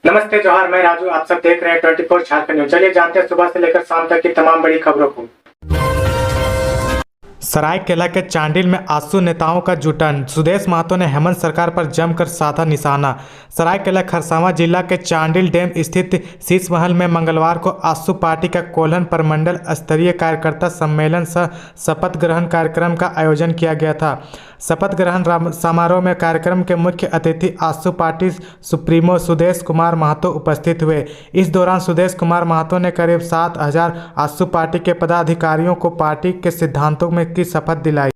नमस्ते जोहार, मैं राजू। आप सब देख रहे हैं 24 झारखंड न्यूज। चलिए जानते हैं सुबह से लेकर शाम तक की तमाम बड़ी खबरों को। सरायकेला के चांडिल में आजसू नेताओं का जुटन। सुदेश महतो ने हेमंत सरकार पर जमकर साधा निशाना। सरायकेला खरसावां जिला के चांडिल डैम स्थित शीश महल में मंगलवार को आजसू पार्टी का कोल्हन प्रमंडल स्तरीय कार्यकर्ता सम्मेलन सह शपथ ग्रहण कार्यक्रम का आयोजन किया गया था। शपथ ग्रहण समारोह में कार्यक्रम के मुख्य अतिथि आजसू पार्टी सुप्रीमो सुदेश कुमार महतो उपस्थित हुए। इस दौरान सुदेश कुमार महतो ने करीब 7,000 आजसू पार्टी के पदाधिकारियों को पार्टी के सिद्धांतों में की शपथ दिलाई।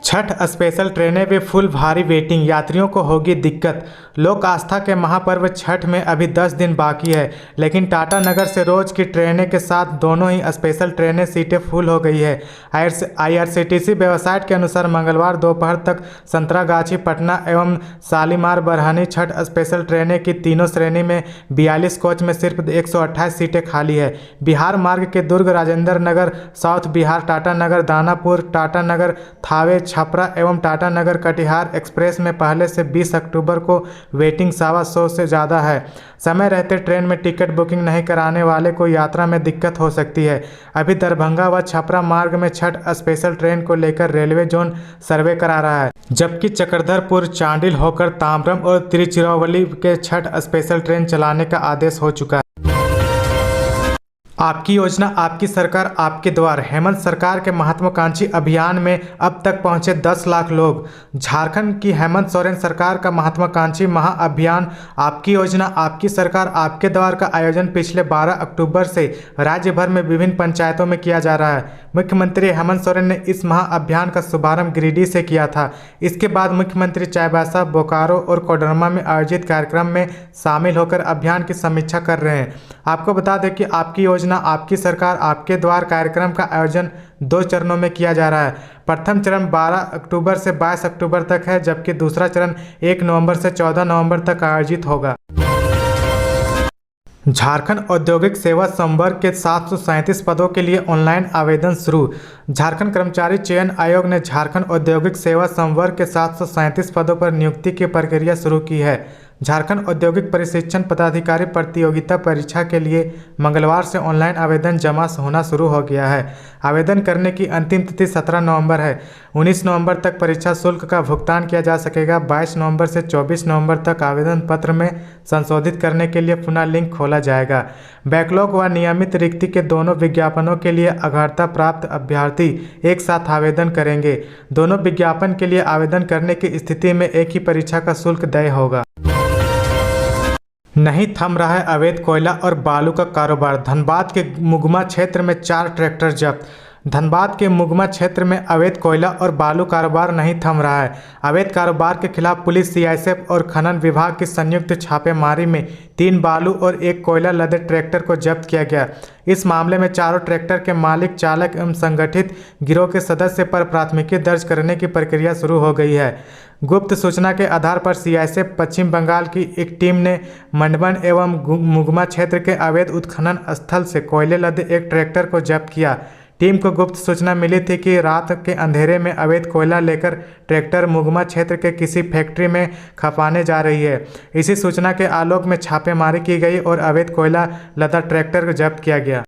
छठ स्पेशल ट्रेनें भी फुल, भारी वेटिंग, यात्रियों को होगी दिक्कत। लोक आस्था के महापर्व छठ में अभी 10 दिन बाकी है, लेकिन टाटा नगर से रोज की ट्रेनें के साथ दोनों ही स्पेशल ट्रेनें सीटें फुल हो गई है। IRCTC वेबसाइट के अनुसार मंगलवार दोपहर तक संतरागाछी पटना एवं शालीमार बरहनी छठ स्पेशल ट्रेनें की तीनों श्रेणी में 42 कोच में सिर्फ 128 सीटें खाली है। बिहार मार्ग के दुर्ग, राजेंद्र नगर, साउथ बिहार, टाटा नगर दानापुर, टाटा नगर थावे, छपरा एवं टाटा नगर कटिहार एक्सप्रेस में पहले से 20 अक्टूबर को वेटिंग 125 से ज़्यादा है। समय रहते ट्रेन में टिकट बुकिंग नहीं कराने वाले को यात्रा में दिक्कत हो सकती है। अभी दरभंगा व छपरा मार्ग में छठ स्पेशल ट्रेन को लेकर रेलवे जोन सर्वे करा रहा है, जबकि चक्रधरपुर, चांडिल होकर ताम्रम और तिरुचिरापल्ली के छठ स्पेशल ट्रेन चलाने का आदेश हो चुका है। आपकी योजना, आपकी सरकार, आपके द्वार। हेमंत सरकार के महत्वाकांक्षी अभियान में अब तक पहुंचे 10 लाख लोग। झारखंड की हेमंत सोरेन सरकार का महत्वाकांक्षी महाअभियान आपकी योजना, आपकी सरकार, आपके द्वार का आयोजन पिछले 12 अक्टूबर से राज्य भर में विभिन्न पंचायतों में किया जा रहा है। मुख्यमंत्री हेमंत सोरेन ने इस महाअभियान का शुभारंभ गिरिडीह से किया था। इसके बाद मुख्यमंत्री चाईबासा, बोकारो और कोडरमा में आयोजित कार्यक्रम में शामिल होकर अभियान की समीक्षा कर रहे हैं। आपको बता दें कि आपकी योजना, आपकी सरकार, आपके द्वार कार्यक्रम का आयोजन 2 चरणों में किया जा रहा है। प्रथम चरण 12 अक्टूबर से 22 अक्टूबर तक है, जबकि दूसरा चरण 1 नवंबर से 14 नवंबर तक आयोजित होगा। झारखंड औद्योगिक सेवा संवर्ग के 737 पदों के लिए ऑनलाइन आवेदन शुरू। झारखंड कर्मचारी चयन आयोग ने झारखंड औद्योगिक सेवा संवर्ग के 737 पदों पर नियुक्ति की प्रक्रिया शुरू की है। झारखंड औद्योगिक प्रशिक्षण पदाधिकारी प्रतियोगिता परीक्षा के लिए मंगलवार से ऑनलाइन आवेदन जमा होना शुरू हो गया है। आवेदन करने की अंतिम तिथि 17 नवंबर है। 19 नवंबर तक परीक्षा शुल्क का भुगतान किया जा सकेगा। 22 नवंबर से 24 नवंबर तक आवेदन पत्र में संशोधित करने के लिए पुनः लिंक खोला जाएगा। बैकलॉग व नियमित रिक्ति के दोनों विज्ञापनों के लिए अर्हता प्राप्त अभ्यर्थी एक साथ आवेदन करेंगे। दोनों विज्ञापन के लिए आवेदन करने की स्थिति में एक ही परीक्षा का शुल्क देय होगा। नहीं थम रहा है अवैध कोयला और बालू का कारोबार। धनबाद के मुगमा क्षेत्र में 4 ट्रैक्टर जब्त। धनबाद के मुगमा क्षेत्र में अवैध कोयला और बालू कारोबार नहीं थम रहा है। अवैध कारोबार के खिलाफ पुलिस, CISF और खनन विभाग की संयुक्त छापेमारी में 3 बालू और 1 कोयला लदे ट्रैक्टर को जब्त किया गया। इस मामले में चारों ट्रैक्टर के मालिक, चालक एवं संगठित गिरोह के सदस्य पर प्राथमिकी दर्ज करने की प्रक्रिया शुरू हो गई है। गुप्त सूचना के आधार पर CISF पश्चिम बंगाल की एक टीम ने मंडवन एवं मुगमा क्षेत्र के अवैध उत्खनन स्थल से कोयले लदे एक ट्रैक्टर को जब्त किया। टीम को गुप्त सूचना मिली थी कि रात के अंधेरे में अवैध कोयला लेकर ट्रैक्टर मुगमा क्षेत्र के किसी फैक्ट्री में खपाने जा रही है। इसी सूचना के आलोक में छापेमारी की गई और अवैध कोयला लदा ट्रैक्टर को जब्त किया गया।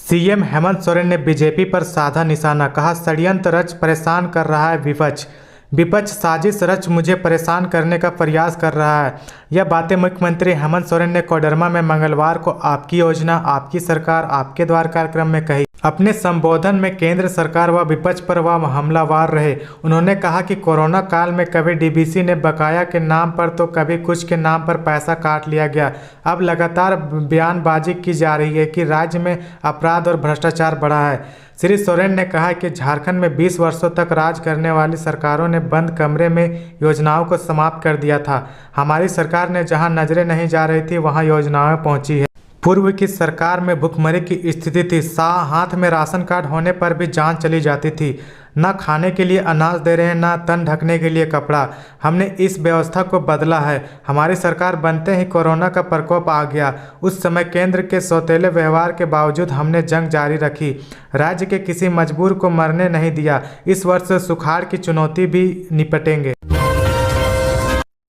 CM हेमंत सोरेन ने बीजेपी पर साधा निशाना। कहा, षड्यंत्र रच परेशान कर रहा है विपक्ष। विपक्ष साजिश रच मुझे परेशान करने का प्रयास कर रहा है। यह बातें मुख्यमंत्री हेमंत सोरेन ने कोडरमा में मंगलवार को आपकी योजना, आपकी सरकार, आपके द्वार कार्यक्रम में कही। अपने संबोधन में केंद्र सरकार व विपक्ष पर वह हमलावार रहे। उन्होंने कहा कि कोरोना काल में कभी DBC ने बकाया के नाम पर तो कभी कुछ के नाम पर पैसा काट लिया गया। अब लगातार बयानबाजी की जा रही है कि राज्य में अपराध और भ्रष्टाचार बढ़ा है। श्री सोरेन ने कहा कि झारखंड में 20 वर्षों तक राज करने वाली सरकारों ने बंद कमरे में योजनाओं को समाप्त कर दिया था। हमारी सरकार ने जहां नजरें नहीं जा रही थी वहां योजनाएं पहुंची है। पूर्व की सरकार में भुखमरी की स्थिति थी। हाथ में राशन कार्ड होने पर भी जान चली जाती थी। न खाने के लिए अनाज दे रहे हैं, न तन ढकने के लिए कपड़ा। हमने इस व्यवस्था को बदला है। हमारी सरकार बनते ही कोरोना का प्रकोप आ गया। उस समय केंद्र के सौतेले व्यवहार के बावजूद हमने जंग जारी रखी। राज्य के किसी मजबूर को मरने नहीं दिया। इस वर्ष सुखाड़ की चुनौती भी निपटेंगे।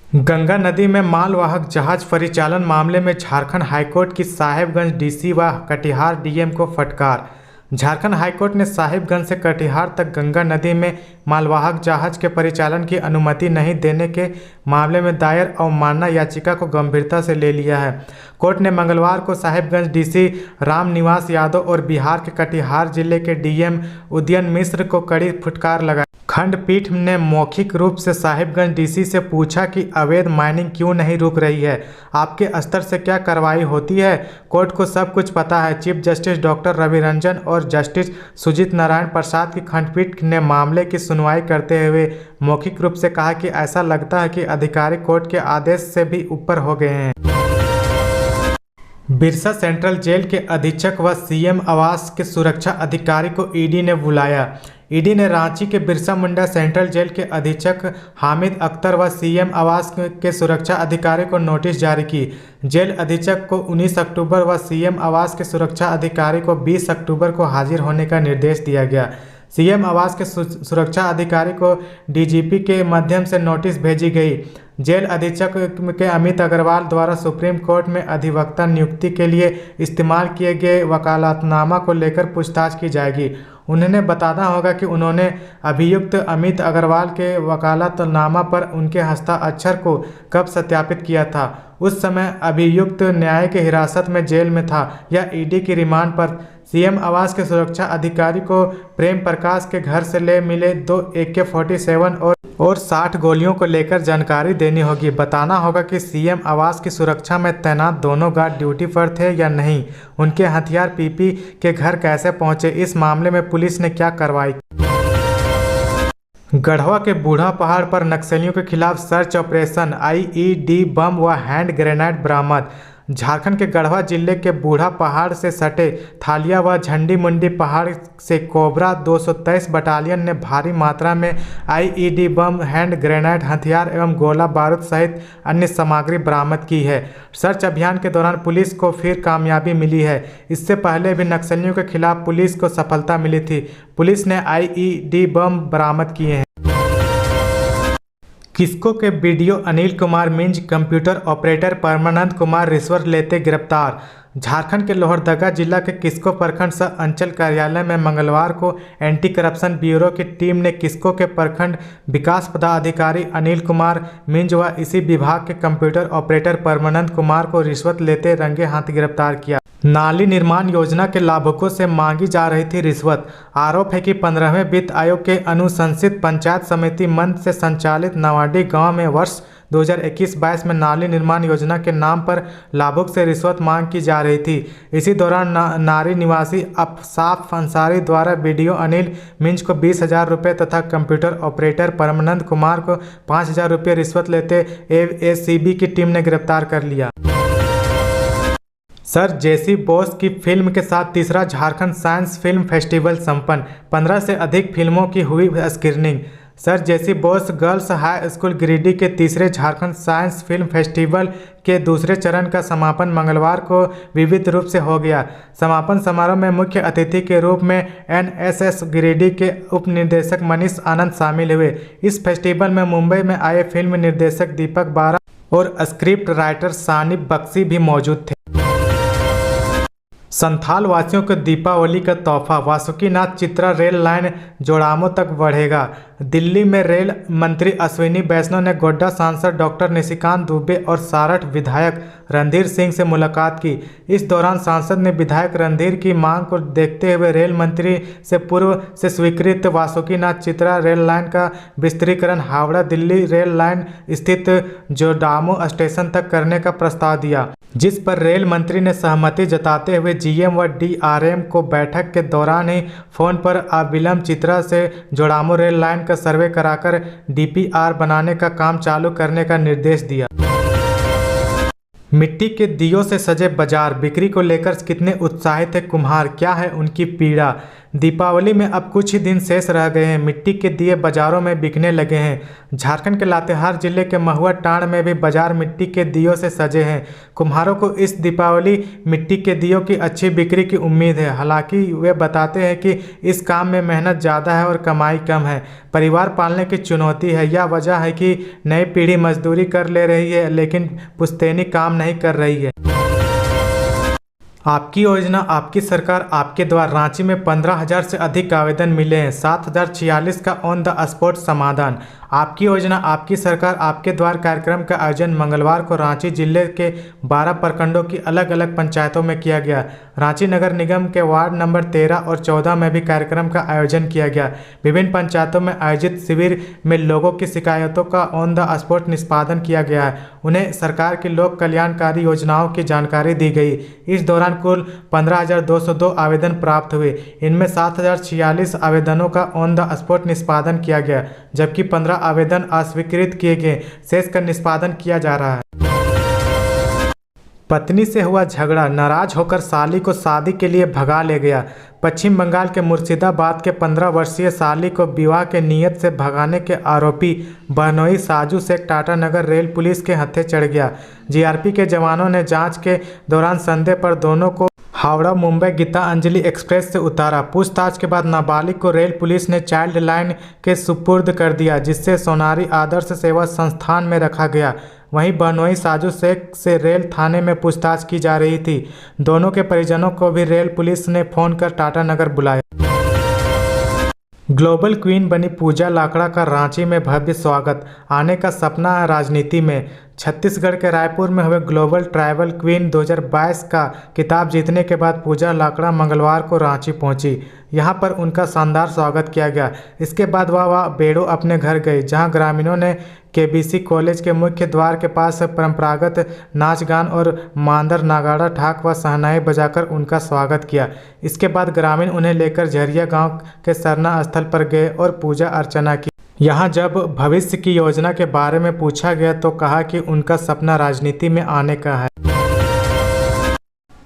गंगा नदी में मालवाहक जहाज परिचालन मामले में झारखंड हाईकोर्ट की साहिबगंज डीसी व कटिहार डीएम को फटकार। झारखंड हाईकोर्ट ने साहिबगंज से कटिहार तक गंगा नदी में मालवाहक जहाज के परिचालन की अनुमति नहीं देने के मामले में दायर अवमानना याचिका को गंभीरता से ले लिया है। कोर्ट ने मंगलवार को साहिबगंज डीसी रामनिवास यादव और बिहार के कटिहार जिले के डीएम उदयन मिश्र को कड़ी फटकार लगाई। खंडपीठ ने मौखिक रूप से साहिबगंज डीसी से पूछा कि अवैध माइनिंग क्यों नहीं रुक रही है, आपके स्तर से क्या कार्रवाई होती है। कोर्ट को सब कुछ पता है। Chief justice doctor Ravi Ranjan और जस्टिस सुजीत नारायण प्रसाद की खंडपीठ ने मामले की सुनवाई करते हुए मौखिक रूप से कहा कि ऐसा लगता है कि अधिकारी कोर्ट के आदेश से भी ऊपर हो गए हैं। बिरसा सेंट्रल जेल के अधीक्षक व सीएम आवास के सुरक्षा अधिकारी को ईडी ने बुलाया। ईडी ने रांची के बिरसा मुंडा सेंट्रल जेल के अधीक्षक हामिद अख्तर व सीएम आवास के सुरक्षा अधिकारी को नोटिस जारी की। जेल अधीक्षक को 19 अक्टूबर व सीएम आवास के सुरक्षा अधिकारी को 20 अक्टूबर को हाजिर होने का निर्देश दिया गया। सीएम आवास के सुरक्षा अधिकारी को डीजीपी के माध्यम से नोटिस भेजी गई। जेल अधीक्षक के अमित अग्रवाल द्वारा सुप्रीम कोर्ट में अधिवक्ता नियुक्ति के लिए इस्तेमाल किए गए वकालतनामा को लेकर पूछताछ की जाएगी। उन्हें बताना होगा कि उन्होंने अभियुक्त अमित अग्रवाल के वकालतनामा पर उनके हस्ताक्षर को कब सत्यापित किया था। उस समय अभियुक्त न्यायिक हिरासत में जेल में था या ईडी की रिमांड पर। सीएम आवास के सुरक्षा अधिकारी को प्रेम प्रकाश के घर से ले मिले 2 AK-47 और 60 गोलियों को लेकर जानकारी देनी होगी। बताना होगा कि सीएम आवास की सुरक्षा में तैनात दोनों गार्ड ड्यूटी पर थे या नहीं, उनके हथियार पीपी के घर कैसे पहुंचे, इस मामले में पुलिस ने क्या कार्रवाई। गढ़वा के बूढ़ा पहाड़ पर नक्सलियों के खिलाफ सर्च ऑपरेशन, IED बम व हैंड ग्रेनेड बरामद। झारखंड के गढ़वा जिले के बूढ़ा पहाड़ से सटे थालिया व झंडी मुंडी पहाड़ से कोबरा 223 बटालियन ने भारी मात्रा में IED बम, हैंड ग्रेनेड, हथियार एवं गोला बारूद सहित अन्य सामग्री बरामद की है। सर्च अभियान के दौरान पुलिस को फिर कामयाबी मिली है। इससे पहले भी नक्सलियों के खिलाफ पुलिस को सफलता मिली थी। पुलिस ने IED बम बरामद किए हैं। किस्को के BDO Anil Kumar Minj, computer operator Paramanand Kumar रिश्वत लेते गिरफ्तार। झारखंड के लोहरदगा जिला के किस्को प्रखंड सह अंचल कार्यालय में मंगलवार को एंटी करप्शन ब्यूरो की टीम ने किस्को के प्रखंड विकास पदाधिकारी अनिल कुमार मिंज व इसी विभाग के कंप्यूटर ऑपरेटर परमानंद कुमार को रिश्वत लेते रंगे हाथ गिरफ्तार किया। नाली निर्माण योजना के लाभुकों से मांगी जा रही थी रिश्वत। आरोप है कि 15वें वित्त आयोग के अनुशंसित पंचायत समिति मंच से संचालित नवाडी गांव में वर्ष 2021-22 में नाली निर्माण योजना के नाम पर लाभुक से रिश्वत मांग की जा रही थी। इसी दौरान नारी निवासी अफसाफ अंसारी द्वारा बीडीओ अनिल मिंज को 20,000 रुपये तथा कंप्यूटर ऑपरेटर परमानंद कुमार को 5,000 रुपये रिश्वत लेते ACB की टीम ने गिरफ्तार कर लिया। सर जेसी बोस की फिल्म के साथ तीसरा झारखंड साइंस फिल्म फेस्टिवल संपन्न। 15 से अधिक फिल्मों की हुई स्क्रीनिंग। Sir J C Bose girls high school Giridih के तीसरे झारखंड साइंस फिल्म फेस्टिवल के दूसरे चरण का समापन मंगलवार को विविध रूप से हो गया। समापन समारोह में मुख्य अतिथि के रूप में NSS गिरिडीह के उप निर्देशक मनीष आनंद शामिल हुए। इस फेस्टिवल में मुंबई में आए फिल्म निर्देशक दीपक बारा और स्क्रिप्ट राइटर सानिब बख्शी भी मौजूद थे। संथाल वासियों को दीपावली का तोहफा, वासुकीनाथ चित्रा रेल लाइन जोड़ामो तक बढ़ेगा। दिल्ली में रेल मंत्री अश्विनी वैष्णव ने गोड्डा सांसद डॉक्टर निशिकांत दुबे और सारठ विधायक रणधीर सिंह से मुलाकात की। इस दौरान सांसद ने विधायक रणधीर की मांग को देखते हुए रेल मंत्री से पूर्व से स्वीकृत वासुकीनाथ चित्रा रेल लाइन का विस्तारीकरण हावड़ा दिल्ली रेल लाइन स्थित जोड़ामो स्टेशन तक करने का प्रस्ताव दिया, जिस पर रेल मंत्री ने सहमति जताते हुए GM व DRM को बैठक के दौरान ही फोन पर अविलंब चित्रा से जोड़ामो रेल लाइन का सर्वे कराकर DPR बनाने का काम चालू करने का निर्देश दिया। मिट्टी के दियों से सजे बाजार, बिक्री को लेकर कितने उत्साहित है कुम्हार, क्या है उनकी पीड़ा। दीपावली में अब कुछ ही दिन शेष रह गए हैं। मिट्टी के दिए बाजारों में बिकने लगे हैं। झारखंड के लातेहार जिले के महुआ टांड में भी बाजार मिट्टी के दियों से सजे हैं। कुम्हारों को इस दीपावली मिट्टी के दियों की अच्छी बिक्री की उम्मीद है। हालांकि वे बताते हैं कि इस काम में मेहनत ज़्यादा है और कमाई कम है। परिवार पालने की चुनौती है। यह वजह है कि नई पीढ़ी मजदूरी कर ले रही है, लेकिन पुश्तैनी काम नहीं कर रही है। आपकी योजना आपकी सरकार आपके द्वार। रांची में 15,000 से अधिक आवेदन मिले हैं। 7,046 का ऑन द स्पॉट समाधान। आपकी योजना आपकी सरकार आपके द्वार कार्यक्रम का आयोजन मंगलवार को रांची जिले के 12 प्रखंडों की अलग अलग पंचायतों में किया गया। रांची नगर निगम के वार्ड नंबर 13 और 14 में भी कार्यक्रम का आयोजन किया गया। विभिन्न पंचायतों में आयोजित शिविर में लोगों की शिकायतों का ऑन द स्पॉट निष्पादन किया गया है। उन्हें सरकार की लोक कल्याणकारी योजनाओं की जानकारी दी गई। इस दौरान कुल 15,202 आवेदन प्राप्त हुए। इनमें 7,046 आवेदनों का ऑन द स्पॉट निष्पादन किया गया, जबकि 15 आवेदन अस्वीकृत किए गए। शेष का निष्पादन किया जा रहा है। पत्नी से हुआ झगड़ा, नाराज होकर साली को शादी के लिए भगा ले गया। पश्चिम बंगाल के मुर्शिदाबाद के 15 वर्षीय साली को विवाह के नियत से भगाने के आरोपी बहनोई साजू शेख टाटानगर रेल पुलिस के हत्थे चढ़ गया। जीआरपी के जवानों ने जांच के दौरान संदेह पर दोनों को हावड़ा मुंबई गीता अंजलि एक्सप्रेस से उतारा। पूछताछ के बाद नाबालिग को रेल पुलिस ने चाइल्ड लाइन के सुपुर्द कर दिया, जिससे सोनारी आदर्श सेवा संस्थान में रखा गया। वहीं बहनोई साजू शेख से रेल थाने में पूछताछ की जा रही थी। दोनों के परिजनों को भी रेल पुलिस ने फोन कर टाटानगर बुलाया। ग्लोबल क्वीन बनी पूजा लाकड़ा का रांची में भव्य स्वागत। आने का सपना है राजनीति में। छत्तीसगढ़ के रायपुर में हुए ग्लोबल ट्राइबल क्वीन 2022 का खिताब जीतने के बाद पूजा लाकड़ा मंगलवार को रांची पहुंची। यहां पर उनका शानदार स्वागत किया गया। इसके बाद वह बेड़ो अपने घर गई, जहां ग्रामीणों ने केबीसी कॉलेज के मुख्य द्वार के पास परंपरागत नाच गान और मांदर नागाड़ा ठाक व शहनाई बजाकर उनका स्वागत किया। इसके बाद ग्रामीण उन्हें लेकर झरिया गांव के सरना स्थल पर गए और पूजा अर्चना की। यहाँ जब भविष्य की योजना के बारे में पूछा गया तो कहा कि उनका सपना राजनीति में आने का है।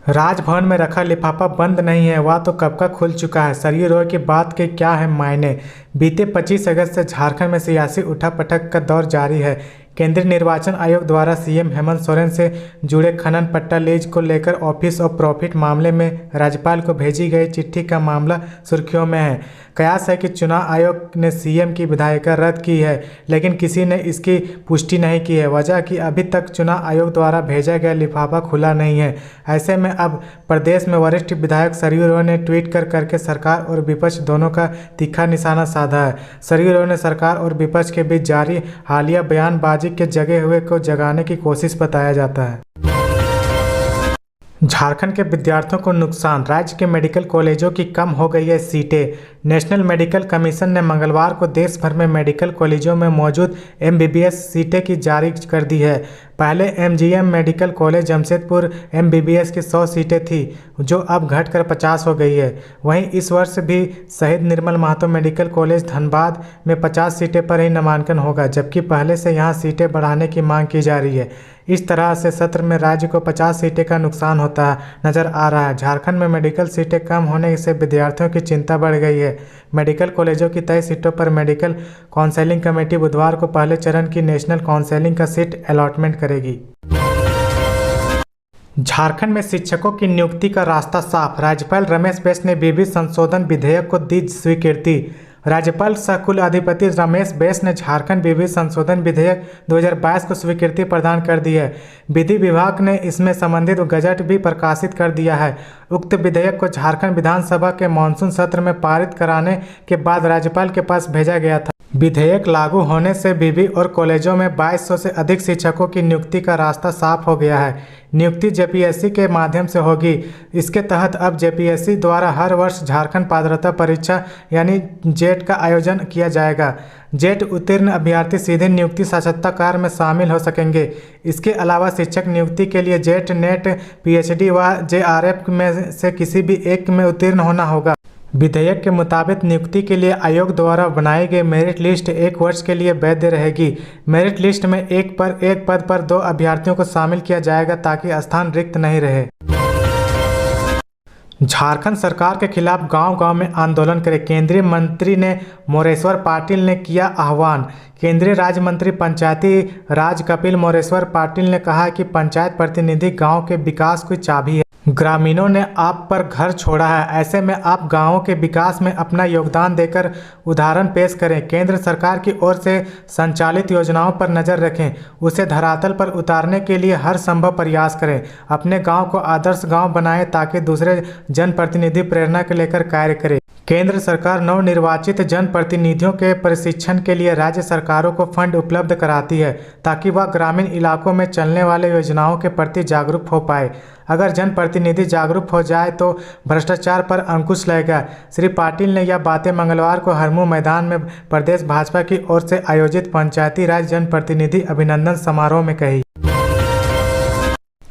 राजभवन में रखा लिफाफा बंद नहीं है, वह तो कब का खुल चुका है। सरयू रोय की बात के क्या है मायने। बीते 25 अगस्त से झारखंड में सियासी उठापटक का दौर जारी है। केंद्रीय निर्वाचन आयोग द्वारा सीएम हेमंत सोरेन से जुड़े खनन पट्टा लीज को लेकर ऑफिस ऑफ प्रॉफिट मामले में राज्यपाल को भेजी गई चिट्ठी का मामला सुर्खियों में है। कयास है कि चुनाव आयोग ने सीएम की विधायिका रद्द की है, लेकिन किसी ने इसकी पुष्टि नहीं की है। वजह कि अभी तक चुनाव आयोग द्वारा भेजा गया लिफाफा खुला नहीं है। ऐसे में अब प्रदेश में वरिष्ठ विधायक सरयू रोय ने ट्वीट करके सरकार और विपक्ष दोनों का तीखा निशाना साधा है। सरयू रोय ने सरकार और विपक्ष के बीच जारी हालिया बयानबाजी के जगे हुए को जगाने की कोशिश बताया जाता है। झारखंड के विद्यार्थियों को नुकसान, राज्य के मेडिकल कॉलेजों की कम हो गई है सीटें। नेशनल मेडिकल कमीशन ने मंगलवार को देश भर में मेडिकल कॉलेजों में मौजूद एमबीबीएस सीटें की जारी कर दी है। पहले MGM medical college Jamshedpur MBBS की 100 सीटें थी, जो अब घटकर 50 हो गई है। वहीं इस वर्ष भी शहीद निर्मल महतो मेडिकल कॉलेज धनबाद में 50 सीटें पर ही नामांकन होगा, जबकि पहले से यहां सीटें बढ़ाने की मांग की जा रही है। इस तरह से सत्र में राज्य को 50 सीटें का नुकसान होता नजर आ रहा है। झारखंड में मेडिकल सीटें कम होने से विद्यार्थियों की चिंता बढ़ गई है। मेडिकल कॉलेजों की तय सीटों पर मेडिकल काउंसलिंग कमेटी बुधवार को पहले चरण की नेशनल काउंसलिंग का सीट अलॉटमेंट करेगी। झारखंड में शिक्षकों की नियुक्ति का रास्ता साफ, राज्यपाल रमेश बैस ने विधि संशोधन विधेयक को दी स्वीकृति। राज्यपाल सह कुलाधिपति रमेश बैस ने झारखंड विधि संशोधन विधेयक 2022 को स्वीकृति प्रदान कर दी है। विधि विभाग ने इसमें संबंधित गजट भी प्रकाशित कर दिया है। उक्त विधेयक को झारखंड विधानसभा के मानसून सत्र में पारित कराने के बाद राज्यपाल के पास भेजा गया था। विधेयक लागू होने से विवि और कॉलेजों में 2200 से अधिक शिक्षकों की नियुक्ति का रास्ता साफ हो गया है। नियुक्ति जेपीएससी के माध्यम से होगी। इसके तहत अब जेपीएससी द्वारा हर वर्ष झारखंड पात्रता परीक्षा यानी जेट का आयोजन किया जाएगा। जेट उत्तीर्ण अभ्यर्थी सीधे नियुक्ति साक्षात्कार में शामिल हो सकेंगे। इसके अलावा शिक्षक नियुक्ति के लिए जेट, नेट, पीएचडी व जेआरएफ में से किसी भी एक में उत्तीर्ण होना होगा। विधेयक के मुताबिक नियुक्ति के लिए आयोग द्वारा बनाई गई मेरिट लिस्ट 1 वर्ष के लिए वैध रहेगी। मेरिट लिस्ट में एक पद पर 2 अभ्यर्थियों को शामिल किया जाएगा ताकि स्थान रिक्त नहीं रहे। झारखंड सरकार के खिलाफ गांव-गांव में आंदोलन करें, केंद्रीय मंत्री ने मोरेश्वर पाटिल ने किया आह्वान। केंद्रीय राज्य मंत्री पंचायती राज कपिल मोरेश्वर पाटिल ने कहा कि पंचायत प्रतिनिधि गांव के विकास की चाबी है। ग्रामीणों ने आप पर घर छोड़ा है, ऐसे में आप गांवों के विकास में अपना योगदान देकर उदाहरण पेश करें। केंद्र सरकार की ओर से संचालित योजनाओं पर नज़र रखें, उसे धरातल पर उतारने के लिए हर संभव प्रयास करें। अपने गांव को आदर्श गांव बनाएं ताकि दूसरे जनप्रतिनिधि प्रेरणा के लेकर कार्य करें। केंद्र सरकार नवनिर्वाचित जनप्रतिनिधियों के प्रशिक्षण के लिए राज्य सरकारों को फंड उपलब्ध कराती है ताकि वह ग्रामीण इलाकों में चलने वाले योजनाओं के प्रति जागरूक हो पाए। अगर जनप्रतिनिधि जागरूक हो जाए तो भ्रष्टाचार पर अंकुश लगेगा। श्री पाटिल ने यह बातें मंगलवार को हरमू मैदान में प्रदेश भाजपा की ओर से आयोजित पंचायती राज जनप्रतिनिधि अभिनंदन समारोह में कही।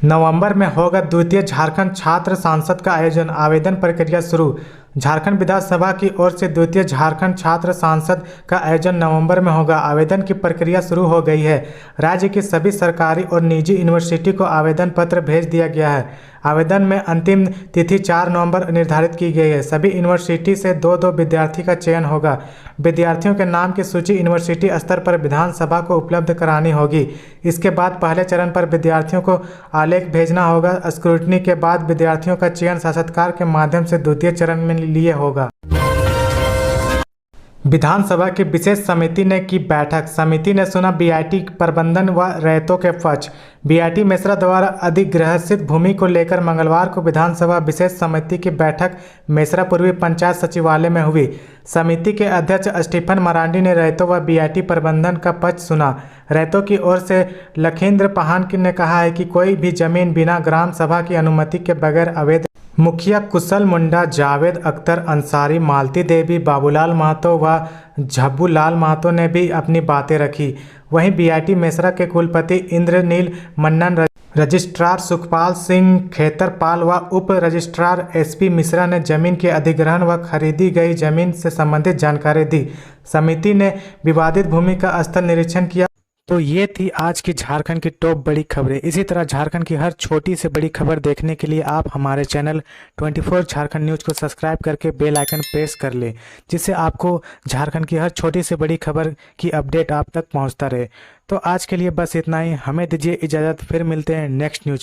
नवंबर में होगा द्वितीय झारखंड छात्र सांसद का आयोजन, आवेदन प्रक्रिया शुरू। झारखंड विधानसभा की ओर से द्वितीय झारखंड छात्र सांसद का आयोजन नवंबर में होगा। आवेदन की प्रक्रिया शुरू हो गई है। राज्य की सभी सरकारी और निजी यूनिवर्सिटी को आवेदन पत्र भेज दिया गया है। आवेदन में अंतिम तिथि 4 नवंबर निर्धारित की गई है। सभी यूनिवर्सिटी से 2-2 विद्यार्थी का चयन होगा। विद्यार्थियों के नाम की सूची यूनिवर्सिटी स्तर पर विधानसभा को उपलब्ध करानी होगी। इसके बाद पहले चरण पर विद्यार्थियों को आलेख भेजना होगा। स्क्रूटनी के बाद विद्यार्थियों का चयन साक्षात्कार के माध्यम से द्वितीय चरण में लिए होगा। विधानसभा की विशेष समिति ने की बैठक, समिति ने सुना बीआईटी प्रबंधन व रैयतों के पक्ष। बीआईटी मेसरा द्वारा अधिग्रहित भूमि को लेकर मंगलवार को विधानसभा विशेष समिति की बैठक मेसरा पूर्वी पंचायत सचिवालय में हुई। समिति के अध्यक्ष स्टीफन मरांडी ने रैयतों व बीआईटी प्रबंधन का पक्ष सुना। रैयतों की ओर से लखींद्र पाहन ने कहा है कि कोई भी जमीन बिना ग्राम सभा की अनुमति के बगैर अवैध। मुखिया कुशल मुंडा, जावेद अख्तर अंसारी, मालती देवी, बाबूलाल महतो व झब्बूलाल महतो ने भी अपनी बातें रखी। वहीं बीआईटी मेसरा के कुलपति इंद्रनील मन्नन, रजिस्ट्रार सुखपाल सिंह खेतरपाल व उप रजिस्ट्रार एसपी मिश्रा ने जमीन के अधिग्रहण व खरीदी गई जमीन से संबंधित जानकारी दी। समिति ने विवादित भूमि का स्थल निरीक्षण किया। तो ये थी आज की झारखंड की टॉप बड़ी खबरें। इसी तरह झारखंड की हर छोटी से बड़ी खबर देखने के लिए आप हमारे चैनल 24 झारखंड न्यूज़ को सब्सक्राइब करके बेल आइकन प्रेस कर लें, जिससे आपको झारखंड की हर छोटी से बड़ी खबर की अपडेट आप तक पहुंचता रहे। तो आज के लिए बस इतना ही। हमें दीजिए इजाज़त, फिर मिलते हैं नेक्स्ट न्यूज़।